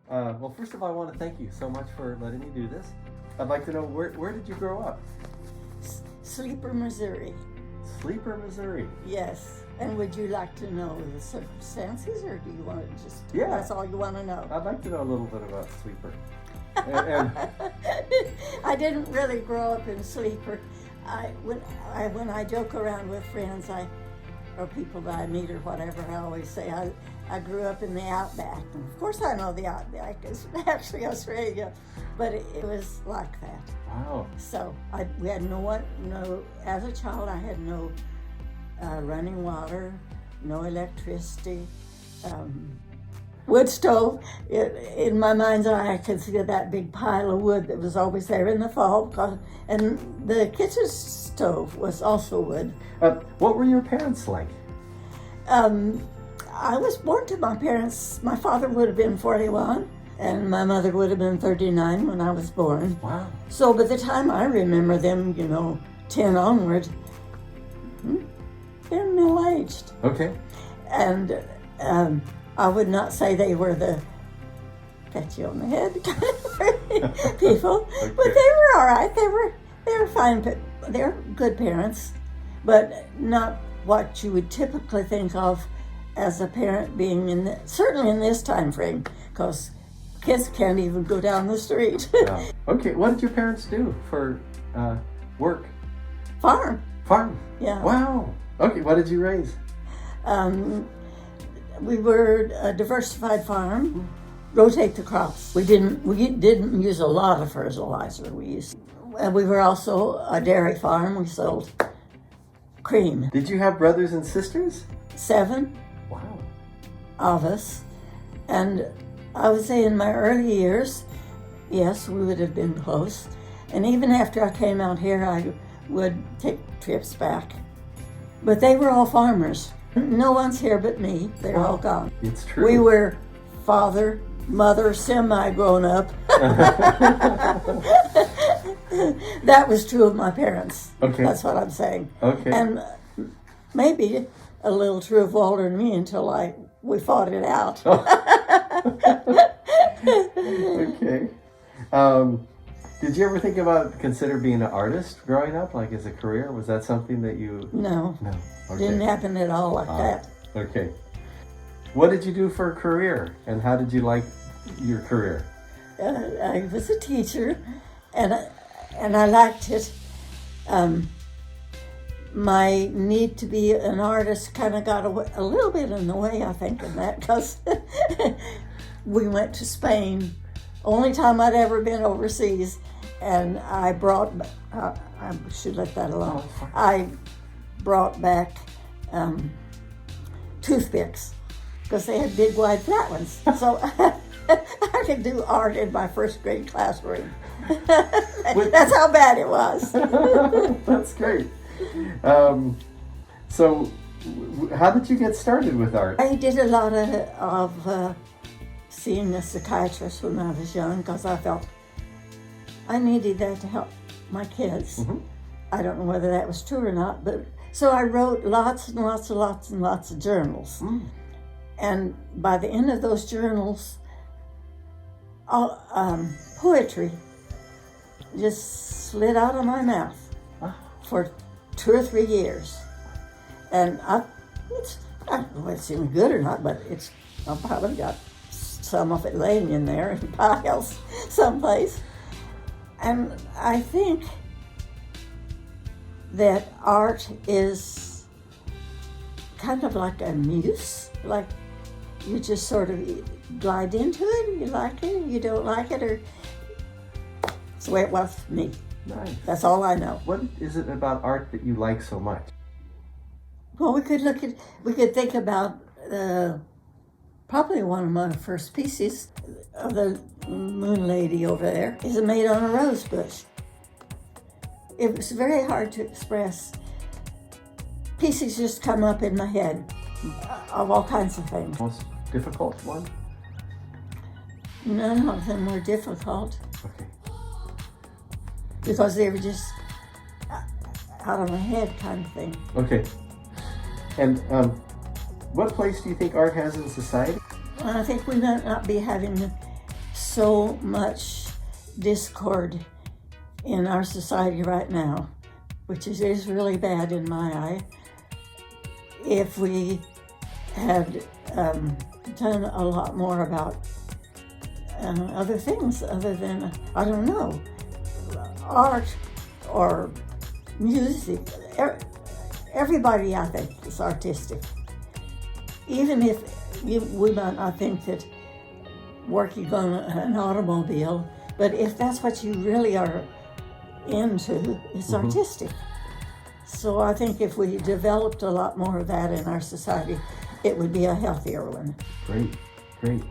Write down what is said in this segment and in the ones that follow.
Well, first of all, I want to thank you so much for letting me do this. I'd like to know, where did you grow up? Sleeper, Missouri. Sleeper, Missouri. Yes. And would you like to know the circumstances, or do you want to just? Yeah. That's all you want to know. I'd like to know a little bit about Sleeper. And I didn't really grow up in Sleeper. When I joke around with friends, or people that I meet or whatever, I always say I grew up in the Outback. And of course, I know the Outback is actually Australia, but it was like that. wow. So we had no. As a child, I had no running water, no electricity, wood stove. In my mind's eye, I could see that big pile of wood that was always there in the fall, and the kitchen stove was also wood. What were your parents like? I was born to my parents. My father would have been 41, and my mother would have been 39 when I was born. Wow. So by the time I remember them, 10 onward, they're middle-aged. Okay. And I would not say they were the pat you on the head kind of people, Okay. but they were all right. They were fine. They're good parents, but not what you would typically think of as a parent being certainly in this time frame, because kids can't even go down the street. Yeah. Okay. What did your parents do for work? Farm. Farm. Yeah. Wow. Okay. What did you raise? We were a diversified farm. Rotate the crops. We didn't use a lot of fertilizer. We were also a dairy farm. We sold cream. Did you have brothers and sisters? 7 Wow. of us, and I would say in my early years, yes, we would have been close. And even after I came out here, I would take trips back. But they were all farmers. No one's here but me. They're all gone. It's true. We were father, mother, semi-grown up. That was true of my parents. Okay. That's what I'm saying. Okay. And maybe a little true of Walter and me until we fought it out. Okay. Did you ever think about consider being an artist growing up, like as a career? Was that something that you? No. No. Okay. Didn't happen at all like that. Okay. What did you do for a career, and how did you like your career? I was a teacher, and I liked it. My need to be an artist kind of got a little bit in the way, I think, in that, because we went to Spain. Only time I'd ever been overseas, and I brought. I should let that alone. Oh, fine. I brought back toothpicks because they had big, wide, flat ones. So I could do art in my first grade classroom. That's how bad it was. That's great. So, how did you get started with art? I did a lot of seeing a psychiatrist when I was young because I felt I needed that to help my kids. Mm-hmm. I don't know whether that was true or not, but so I wrote lots and lots and lots and lots of journals. Mm. And by the end of those journals, poetry just slid out of my mouth for 2 or 3 years. And I don't know if it's any good or not, but I've probably got some of it laying in there in piles someplace. And I think that art is kind of like a muse, like you just sort of glide into it, you like it, you don't like it, or it's the way it was for me. Nice. That's all I know. What is it about art that you like so much? Well, we could think about probably one of my first pieces of the Moon Lady over there is made on a rose bush. It was very hard to express. Pieces just come up in my head of all kinds of things. Most difficult one? None of them were difficult Okay. because they were just out of my head kind of thing. Okay. And what place do you think art has in society? And I think we might not be having so much discord in our society right now, which is really bad in my eye. If we had done a lot more about other things other than, I don't know, art or music. Everybody, I think, is artistic. Even if we might not think that working on an automobile, but if that's what you really are into, it's artistic. So I think if we developed a lot more of that in our society, it would be a healthier one. Great, great.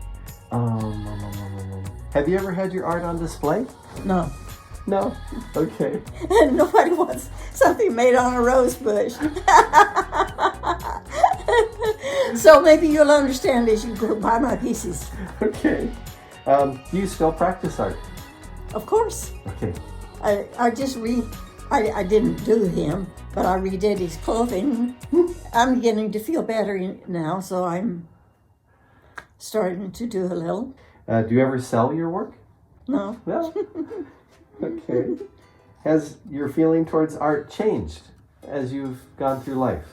Have you ever had your art on display? No. No? Okay. And nobody wants something made on a rose bush. So maybe you'll understand as you go by my pieces. Okay. Do you still practice art? Of course. Okay. I didn't do him, but I redid his clothing. I'm beginning to feel better now, so I'm starting to do a little. Do you ever sell your work? No. No? Okay. Has your feeling towards art changed as you've gone through life?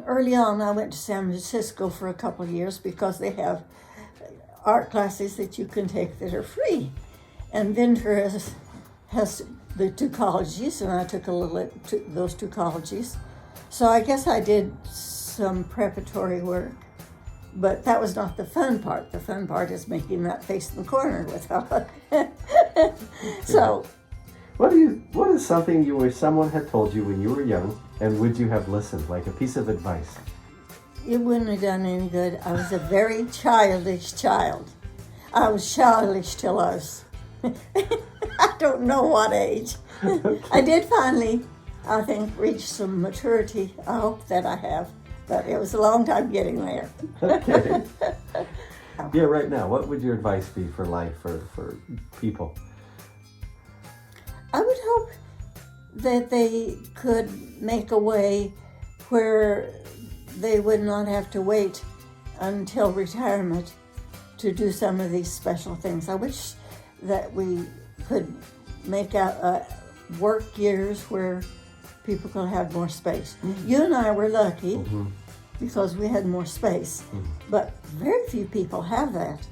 Early on, I went to San Francisco for a couple of years because they have art classes that you can take that are free. And Ventura has the two colleges, and I took a little at those two colleges. So I guess I did some preparatory work, but that was not the fun part. The fun part is making that face in the corner without. So. What is something you wish someone had told you when you were young, and would you have listened, like a piece of advice? It wouldn't have done any good. I was a very childish child. I was childish till I was, I don't know what age. Okay. I did finally, I think, reach some maturity. I hope that I have, but it was a long time getting there. Okay. Yeah, right now, what would your advice be for life, for people? I would hope that they could make a way where they would not have to wait until retirement to do some of these special things. I wish that we could make out work years where people could have more space. Mm-hmm. You and I were lucky because we had more space, but very few people have that.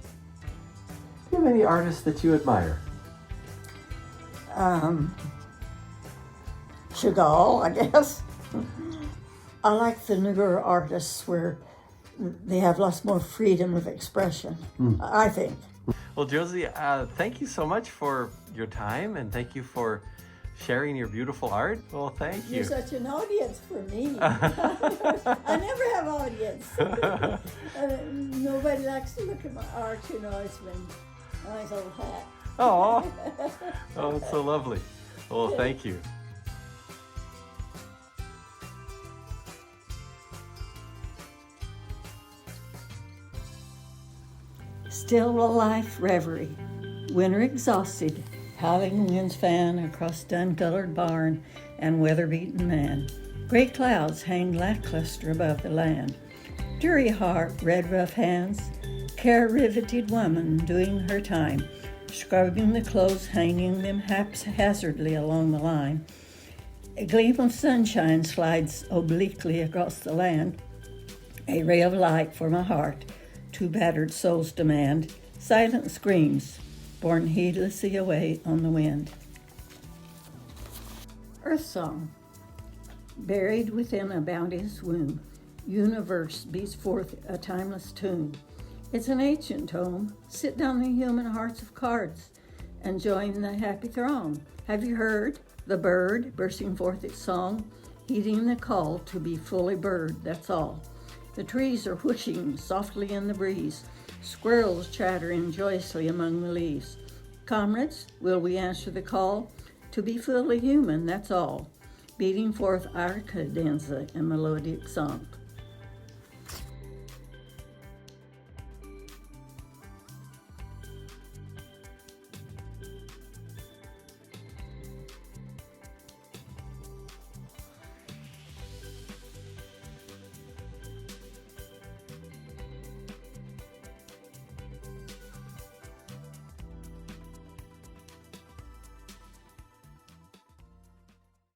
Do you have any artists that you admire? Chagall, I guess. I like the newer artists where they have lots more freedom of expression, I think. Well, Josie, thank you so much for your time, and thank you for sharing your beautiful art. Well, thank you. You're such an audience for me. I never have audience. Nobody likes to look at my art, you know. It's been a nice old hat. Oh, it's so lovely. Well, thank you. Still a life reverie, winter exhausted, howling winds fan across dun-colored barn and weather-beaten man. Gray clouds hang lackluster above the land. Dreary heart, red rough hands, care-riveted woman doing her time, scrubbing the clothes, hanging them haphazardly along the line. A gleam of sunshine slides obliquely across the land, a ray of light for my heart, two battered souls demand, silent screams, borne heedlessly away on the wind. Earth Song. Buried within a bounteous womb, universe beats forth a timeless tune. It's an ancient tome. Sit down the human hearts of cards and join the happy throng. Have you heard the bird bursting forth its song, heeding the call to be fully bird, that's all. The trees are whooshing softly in the breeze, squirrels chattering joyously among the leaves. Comrades, will we answer the call to be fully human, that's all, beating forth our cadenza in melodic song.